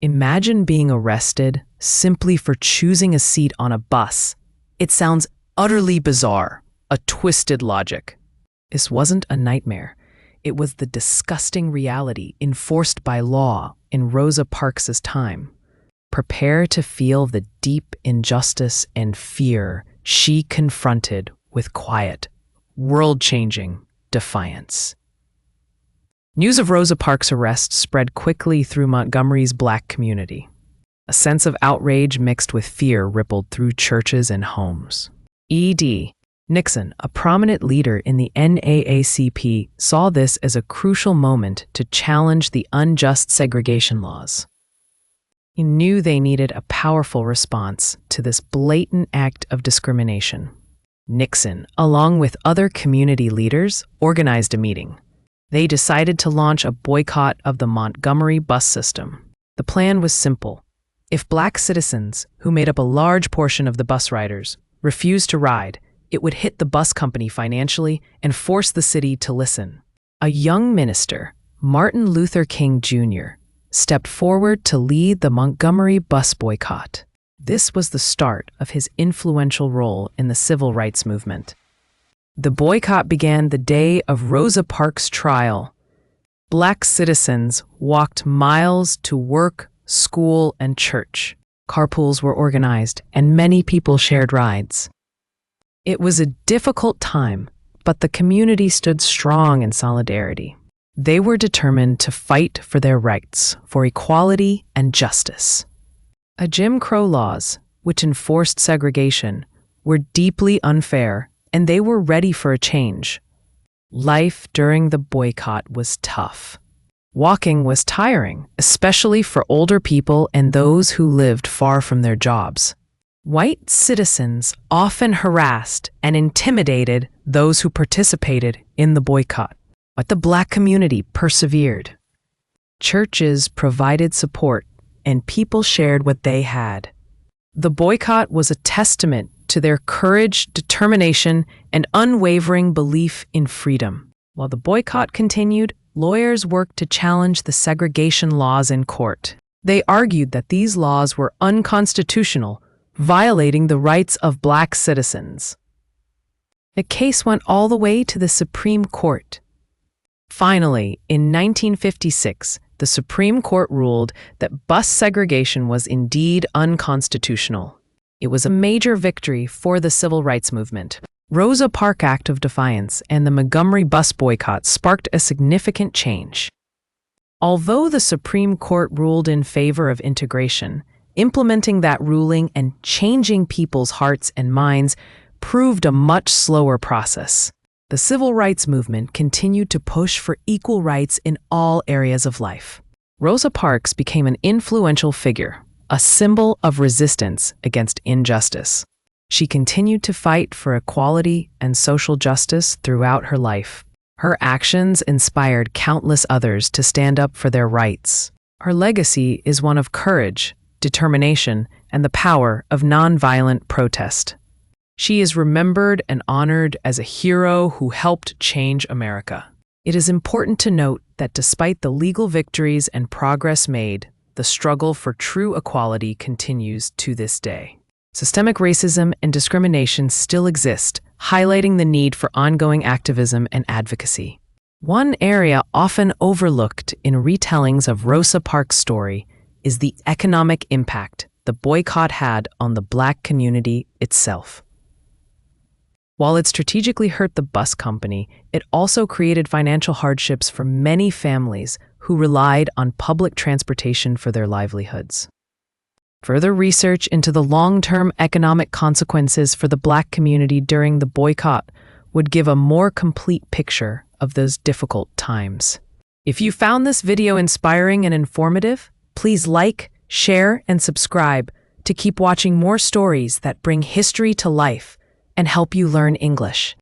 Imagine being arrested simply for choosing a seat on a bus. It sounds utterly bizarre, a twisted logic. This wasn't a nightmare. It was the disgusting reality enforced by law in Rosa Parks' time. Prepare to feel the deep injustice and fear she confronted with quiet, world-changing defiance. News of Rosa Parks' arrest spread quickly through Montgomery's Black community. A sense of outrage mixed with fear rippled through churches and homes. E.D. Nixon, a prominent leader in the NAACP, saw this as a crucial moment to challenge the unjust segregation laws. He knew they needed a powerful response to this blatant act of discrimination. Nixon, along with other community leaders, organized a meeting. They decided to launch a boycott of the Montgomery bus system. The plan was simple. If Black citizens, who made up a large portion of the bus riders, refused to ride, it would hit the bus company financially and force the city to listen. A young minister, Martin Luther King Jr., stepped forward to lead the Montgomery bus boycott. This was the start of his influential role in the civil rights movement. The boycott began the day of Rosa Parks' trial. Black citizens walked miles to work, school, and church. Carpools were organized, and many people shared rides. It was a difficult time, but the community stood strong in solidarity. They were determined to fight for their rights, for equality and justice. Jim Crow laws, which enforced segregation, were deeply unfair, and they were ready for a change. Life during the boycott was tough. Walking was tiring, especially for older people and those who lived far from their jobs. White citizens often harassed and intimidated those who participated in the boycott, but the Black community persevered. Churches provided support, and people shared what they had. The boycott was a testament to their courage, determination, and unwavering belief in freedom. While the boycott continued, lawyers worked to challenge the segregation laws in court. They argued that these laws were unconstitutional, violating the rights of Black citizens. The case went all the way to the Supreme Court. Finally, in 1956, the Supreme Court ruled that bus segregation was indeed unconstitutional. It was a major victory for the civil rights movement. Rosa Parks' Act of Defiance and the Montgomery bus boycott sparked a significant change. Although the Supreme Court ruled in favor of integration, implementing that ruling and changing people's hearts and minds proved a much slower process. The civil rights movement continued to push for equal rights in all areas of life. Rosa Parks became an influential figure, a symbol of resistance against injustice. She continued to fight for equality and social justice throughout her life. Her actions inspired countless others to stand up for their rights. Her legacy is one of courage, determination, and the power of nonviolent protest. She is remembered and honored as a hero who helped change America. It is important to note that despite the legal victories and progress made, the struggle for true equality continues to this day. Systemic racism and discrimination still exist, highlighting the need for ongoing activism and advocacy. One area often overlooked in retellings of Rosa Parks' story is the economic impact the boycott had on the Black community itself. While it strategically hurt the bus company, it also created financial hardships for many families who relied on public transportation for their livelihoods. Further research into the long-term economic consequences for the Black community during the boycott would give a more complete picture of those difficult times. If you found this video inspiring and informative, please like, share, and subscribe to keep watching more stories that bring history to life and help you learn English.